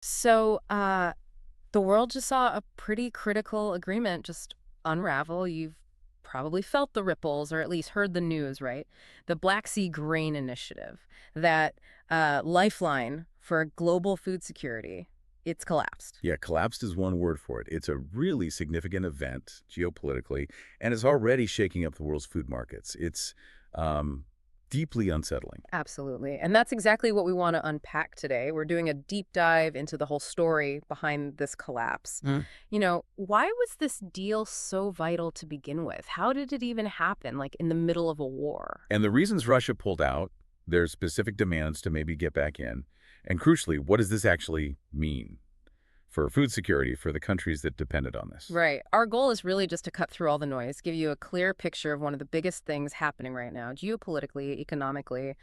So, the world just saw a pretty critical agreement just unravel. You've probably felt the ripples or at least heard the news, right? The Black Sea Grain Initiative, that lifeline for global food security, it's collapsed. Yeah, collapsed is one word for it. It's a really significant event geopolitically, and it's already shaking up the world's food markets. It's um, deeply unsettling. Absolutely. And that's exactly what we want to unpack today. We're doing a deep dive into the whole story behind this collapse. Why was this deal so vital to begin with? How did it even happen, like in the middle of a war? And the reasons Russia pulled out, there's specific demands to maybe get back in. And crucially, what does this actually mean for food security for the countries that depended on this? Right. Our goal is really just to cut through all the noise, give you a clear picture of one of the biggest things happening right now, geopolitically, economically,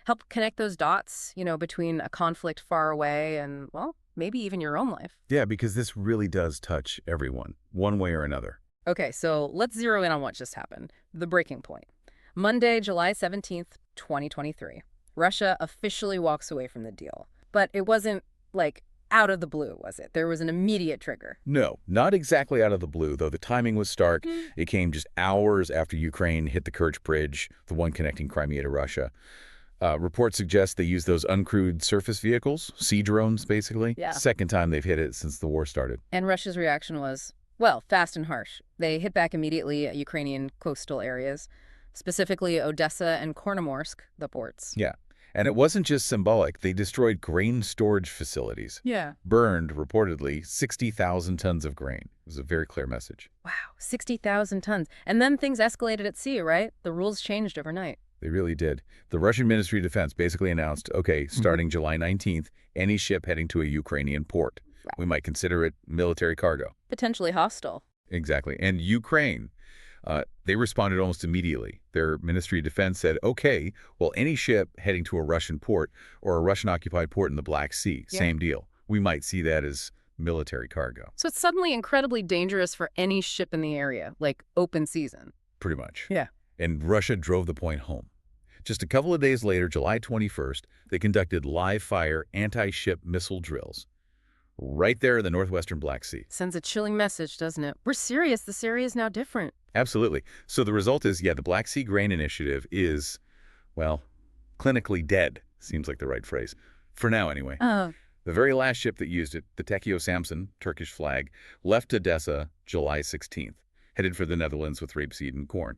help connect those dots, between a conflict far away and, well, maybe even your own life. Yeah, because this really does touch everyone, one way or another. Okay, so let's zero in on what just happened. The breaking point. Monday, July 17th, 2023. Russia officially walks away from the deal. But it wasn't, like, out of the blue, was it? There was an immediate trigger. No, not exactly out of the blue, though the timing was stark. Mm. It came just hours after Ukraine hit the Kerch Bridge, the one connecting Crimea to Russia. Reports suggest they used those uncrewed surface vehicles, sea drones, basically. Yeah. Second time they've hit it since the war started. And Russia's reaction was, well, fast and harsh. They hit back immediately at Ukrainian coastal areas, specifically Odessa and Kornomorsk, the ports. Yeah. And it wasn't just symbolic. They destroyed grain storage facilities. Yeah. Burned, reportedly, 60,000 tons of grain. It was a very clear message. Wow, 60,000 tons. And then things escalated at sea, right? The rules changed overnight. They really did. The Russian Ministry of Defense basically announced, okay, starting July 19th, any ship heading to a Ukrainian port. Right. We might consider it military cargo. Potentially hostile. Exactly. And Ukraine, they responded almost immediately. Their Ministry of Defense said, okay, well, any ship heading to a Russian port or a Russian-occupied port in the Black Sea, Yeah. same deal. We might see that as military cargo, So it's suddenly incredibly dangerous for any ship in the area, like open season. pretty much. Yeah. And Russia drove the point home. Just a couple of days later, July 21st, they conducted live-fire anti-ship missile drills right there in the northwestern Black Sea. Sends a chilling message, doesn't it? We're serious. This area is now different. Absolutely. So the result is, yeah, the Black Sea Grain Initiative is, well, clinically dead, seems like the right phrase. For now, anyway. Oh. The very last ship that used it, the Tekio Samson, Turkish flag, left Odessa July 16th, headed for the Netherlands with rapeseed and corn.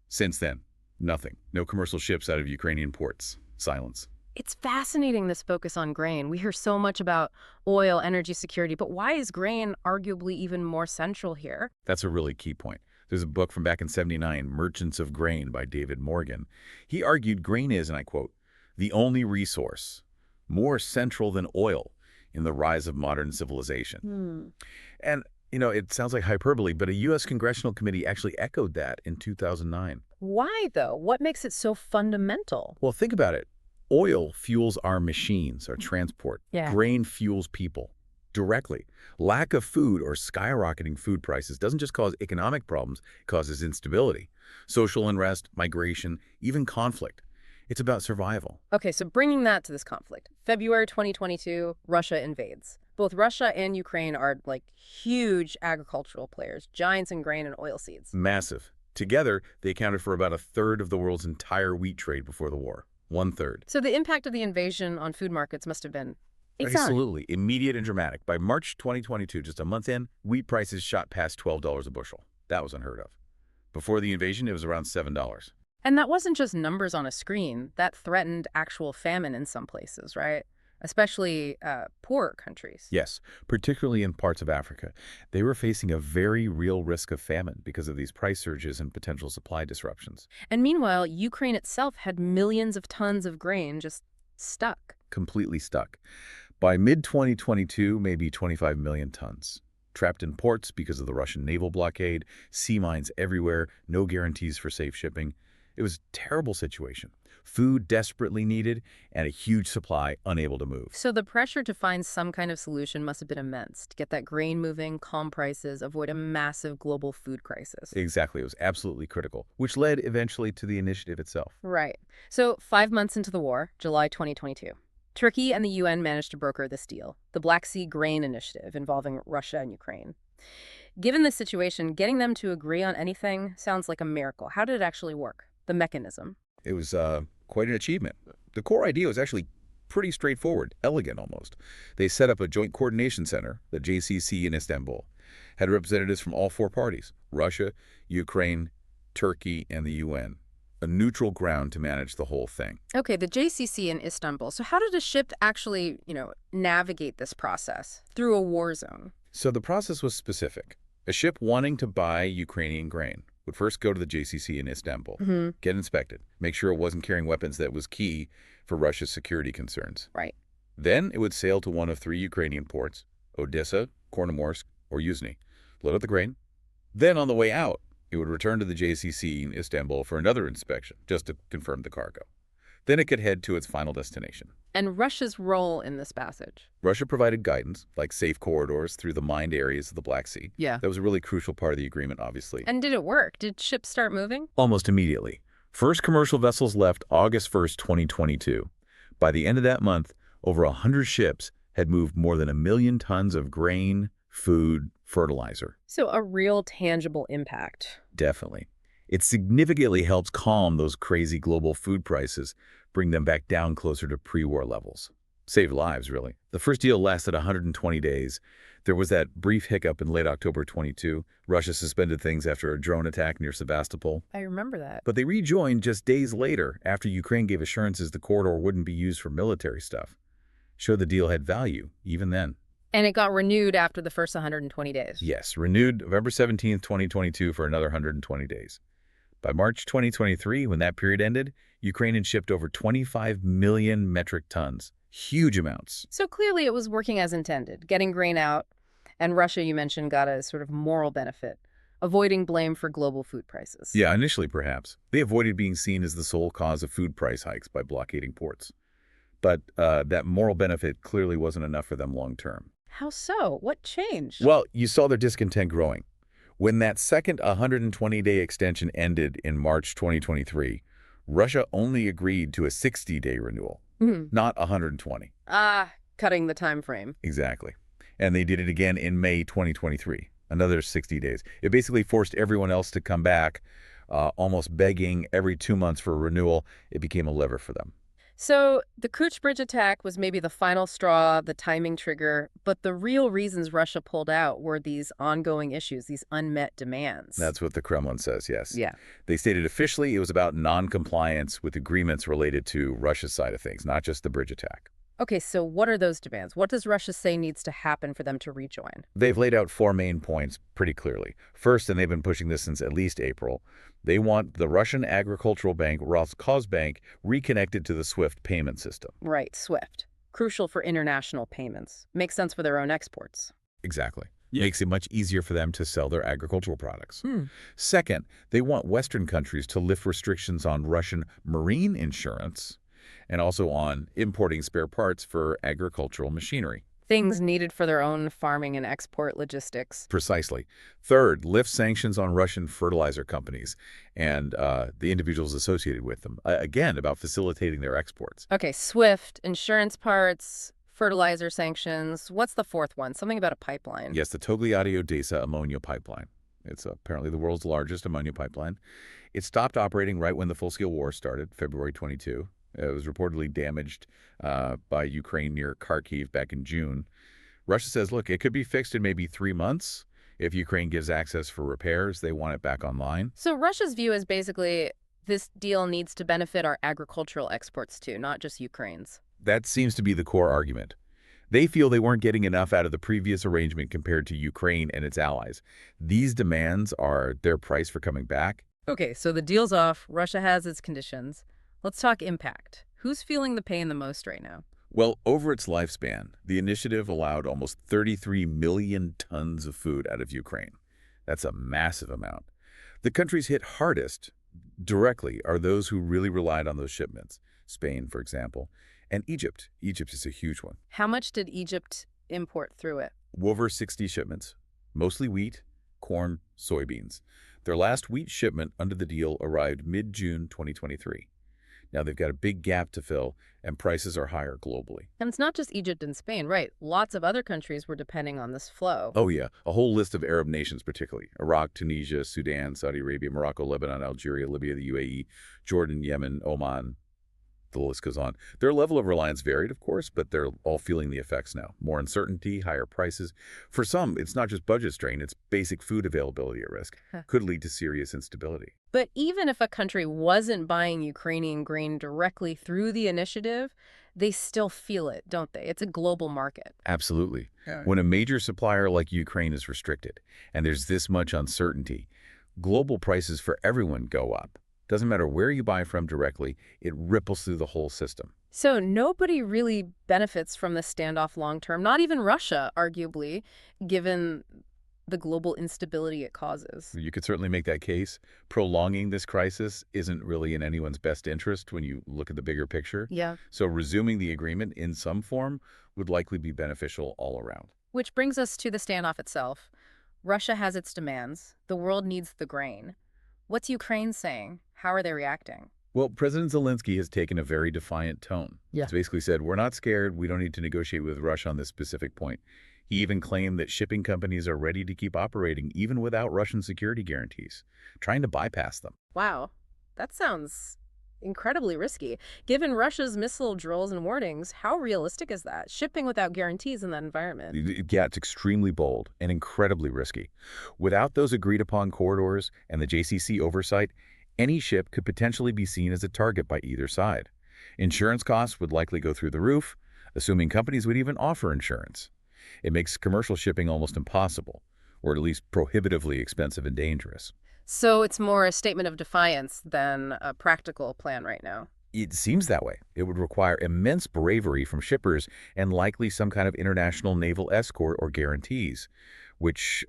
Since then, nothing. No commercial ships out of Ukrainian ports. Silence. It's fascinating, this focus on grain. We hear so much about oil, energy security, but why is grain arguably even more central here? That's a really key point. There's a book from back in '79, Merchants of Grain by David Morgan. He argued grain is, and I quote, the only resource more central than oil in the rise of modern civilization. And, it sounds like hyperbole, but a U.S. congressional committee actually echoed that in 2009. Why, though? What makes it so fundamental? Well, think about it. Oil fuels our machines, our transport. Yeah. Grain fuels people directly. Lack of food or skyrocketing food prices doesn't just cause economic problems, it causes instability, social unrest, migration, even conflict. It's about survival. Okay, so bringing that to this conflict. February 2022, Russia invades. Both Russia and Ukraine are like huge agricultural players, giants in grain and oilseeds. Massive. Together, they accounted for about a third of the world's entire wheat trade before the war. One-third. So the impact of the invasion on food markets must have been exotic. Absolutely. Immediate and dramatic. By March 2022, just a month in, wheat prices shot past $12 a bushel. That was unheard of. Before the invasion, it was around $7. And that wasn't just numbers on a screen. That threatened actual famine in some places, right? Especially poorer countries. Yes, particularly in parts of Africa. They were facing a very real risk of famine because of these price surges and potential supply disruptions. And meanwhile, Ukraine itself had millions of tons of grain just stuck. Completely stuck. By mid-2022, maybe 25 million tons. Trapped in ports because of the Russian naval blockade, sea mines everywhere, no guarantees for safe shipping. It was a terrible situation. Food desperately needed, and a huge supply unable to move. So the pressure to find some kind of solution must have been immense to get that grain moving, calm prices, avoid a massive global food crisis. Exactly. It was absolutely critical, which led eventually to the initiative itself. Right. So 5 months into the war, July 2022, Turkey and the UN managed to broker this deal, the Black Sea Grain Initiative involving Russia and Ukraine. Given this situation, getting them to agree on anything sounds like a miracle. How did it actually work? The mechanism. It was quite an achievement. The core idea was actually pretty straightforward, elegant almost. They set up a joint coordination center, the JCC in Istanbul, had representatives from all four parties, Russia, Ukraine, Turkey, and the UN, a neutral ground to manage the whole thing. Okay, the JCC in Istanbul. So how did a ship actually, navigate this process through a war zone? So the process was specific. A ship wanting to buy Ukrainian grain would first go to the JCC in Istanbul, get inspected, make sure it wasn't carrying weapons that was key for Russia's security concerns. Right. Then it would sail to one of three Ukrainian ports, Odessa, Kornomorsk, or Yuzhny, load up the grain. Then on the way out, it would return to the JCC in Istanbul for another inspection, just to confirm the cargo. Then it could head to its final destination. And Russia's role in this passage? Russia provided guidance, like safe corridors through the mined areas of the Black Sea. Yeah. That was a really crucial part of the agreement, obviously. And did it work? Did ships start moving? Almost immediately. First commercial vessels left August 1st, 2022. By the end of that month, over 100 ships had moved more than 1 million tons of grain, food, fertilizer. So a real tangible impact. Definitely. It significantly helps calm those crazy global food prices, bring them back down closer to pre-war levels. Save lives, really. The first deal lasted 120 days. There was that brief hiccup in late October 22. Russia suspended things after a drone attack near Sebastopol. I remember that. But they rejoined just days later after Ukraine gave assurances the corridor wouldn't be used for military stuff. Showed the deal had value, even then. And it got renewed after the first 120 days. Yes, renewed November 17th, 2022 for another 120 days. By March 2023, when that period ended, Ukraine had shipped over 25 million metric tons. Huge amounts. So clearly it was working as intended, getting grain out, and Russia, you mentioned, got a sort of moral benefit, avoiding blame for global food prices. Yeah, initially perhaps. They avoided being seen as the sole cause of food price hikes by blockading ports. But that moral benefit clearly wasn't enough for them long term. How so? What changed? Well, you saw their discontent growing. When that second 120-day extension ended in March 2023, Russia only agreed to a 60-day renewal, not 120. Cutting the time frame. Exactly. And they did it again in May 2023, another 60 days. It basically forced everyone else to come back, almost begging every 2 months for a renewal. It became a lever for them. So the Kerch Bridge attack was maybe the final straw, the timing trigger, but the real reasons Russia pulled out were these ongoing issues, these unmet demands. That's what the Kremlin says, yes. Yeah. They stated officially it was about non-compliance with agreements related to Russia's side of things, not just the bridge attack. Okay, so what are those demands? What does Russia say needs to happen for them to rejoin? They've laid out 4 main points pretty clearly. First, and they've been pushing this since at least April, they want the Russian agricultural bank, Roscosbank, reconnected to the SWIFT payment system. Right, SWIFT. Crucial for international payments. Makes sense for their own exports. Exactly. Yeah. Makes it much easier for them to sell their agricultural products. Second, they want Western countries to lift restrictions on Russian marine insurance and also on importing spare parts for agricultural machinery. Things needed for their own farming and export logistics. Precisely. Third, lift sanctions on Russian fertilizer companies and the individuals associated with them. Again, about facilitating their exports. Okay, SWIFT, insurance parts, fertilizer sanctions. What's the fourth one? Something about a pipeline. Yes, the Togliatti-Odessa ammonia pipeline. It's apparently the world's largest ammonia pipeline. It stopped operating right when the full-scale war started, February 22. It was reportedly damaged by Ukraine near Kharkiv back in June. Russia says, look, it could be fixed in maybe 3 months. If Ukraine gives access for repairs, they want it back online. So Russia's view is basically this deal needs to benefit our agricultural exports too, not just Ukraine's. That seems to be the core argument. They feel they weren't getting enough out of the previous arrangement compared to Ukraine and its allies. These demands are their price for coming back. Okay, so the deal's off. Russia has its conditions. Let's talk impact. Who's feeling the pain the most right now? Well, over its lifespan, the initiative allowed almost 33 million tons of food out of Ukraine. That's a massive amount. The countries hit hardest directly are those who really relied on those shipments. Spain, for example, and Egypt. Egypt is a huge one. How much did Egypt import through it? Over 60 shipments, mostly wheat, corn, soybeans. Their last wheat shipment under the deal arrived mid-June 2023. Now they've got a big gap to fill, and prices are higher globally. And it's not just Egypt and Spain, right? Lots of other countries were depending on this flow. Oh, yeah, a whole list of Arab nations, particularly Iraq, Tunisia, Sudan, Saudi Arabia, Morocco, Lebanon, Algeria, Libya, the UAE, Jordan, Yemen, Oman. The list goes on. Their level of reliance varied, of course, but they're all feeling the effects now. More uncertainty, higher prices. For some, it's not just budget strain, it's basic food availability at risk. Could lead to serious instability. But even if a country wasn't buying Ukrainian grain directly through the initiative, they still feel it, don't they? It's a global market. Absolutely. Yeah. When a major supplier like Ukraine is restricted, and there's this much uncertainty, global prices for everyone go up. Doesn't matter where you buy from directly, it ripples through the whole system. So nobody really benefits from this standoff long term, not even Russia, arguably, given the global instability it causes. You could certainly make that case. Prolonging this crisis isn't really in anyone's best interest when you look at the bigger picture. Yeah. So resuming the agreement in some form would likely be beneficial all around. Which brings us to the standoff itself. Russia has its demands. The world needs the grain. What's Ukraine saying? How are they reacting? Well, President Zelensky has taken a very defiant tone. Yeah. He's basically said, we're not scared. We don't need to negotiate with Russia on this specific point. He even claimed that shipping companies are ready to keep operating even without Russian security guarantees, trying to bypass them. Wow, that sounds incredibly risky. Given Russia's missile drills and warnings, how realistic is that? Shipping without guarantees in that environment. Yeah, it's extremely bold and incredibly risky. Without those agreed-upon corridors and the JCC oversight, any ship could potentially be seen as a target by either side. Insurance costs would likely go through the roof, assuming companies would even offer insurance. It makes commercial shipping almost impossible, or at least prohibitively expensive and dangerous. So it's more a statement of defiance than a practical plan right now. It seems that way. It would require immense bravery from shippers and likely some kind of international naval escort or guarantees, which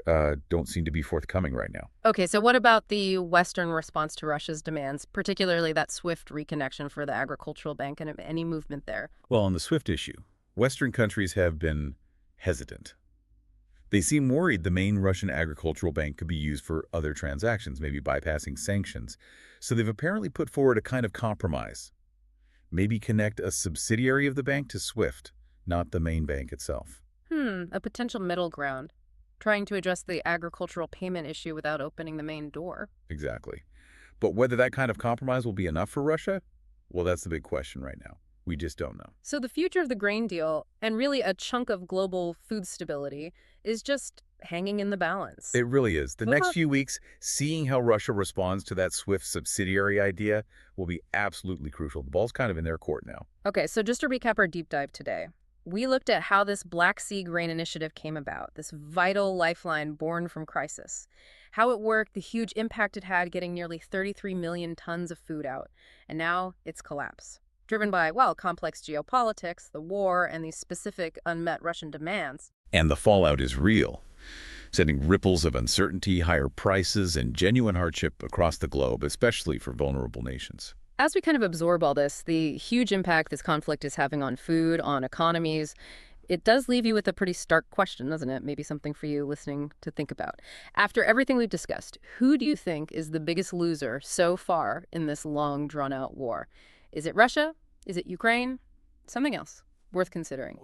don't seem to be forthcoming right now. Okay, so what about the Western response to Russia's demands, particularly that swift reconnection for the agricultural bank and any movement there? Well, on the SWIFT issue, Western countries have been hesitant. They seem worried the main Russian agricultural bank could be used for other transactions, maybe bypassing sanctions. So they've apparently put forward a kind of compromise. Maybe connect a subsidiary of the bank to SWIFT, not the main bank itself. A potential middle ground. Trying to address the agricultural payment issue without opening the main door. Exactly. But whether that kind of compromise will be enough for Russia, well, that's the big question right now. We just don't know. So the future of the grain deal, and really a chunk of global food stability, is just hanging in the balance. It really is. The What next about- few weeks, seeing how Russia responds to that SWIFT subsidiary idea will be absolutely crucial. The ball's kind of in their court now. Okay, so just to recap our deep dive today, we looked at how this Black Sea Grain Initiative came about, this vital lifeline born from crisis, how it worked, the huge impact it had getting nearly 33 million tons of food out, and now its collapse. Driven by, well, complex geopolitics, the war, and these specific unmet Russian demands. And the fallout is real, sending ripples of uncertainty, higher prices, and genuine hardship across the globe, especially for vulnerable nations. As we kind of absorb all this, the huge impact this conflict is having on food, on economies, it does leave you with a pretty stark question, doesn't it? Maybe something for you listening to think about. After everything we've discussed, who do you think is the biggest loser so far in this long, drawn-out war? Is it Russia? Is it Ukraine? Something else worth considering.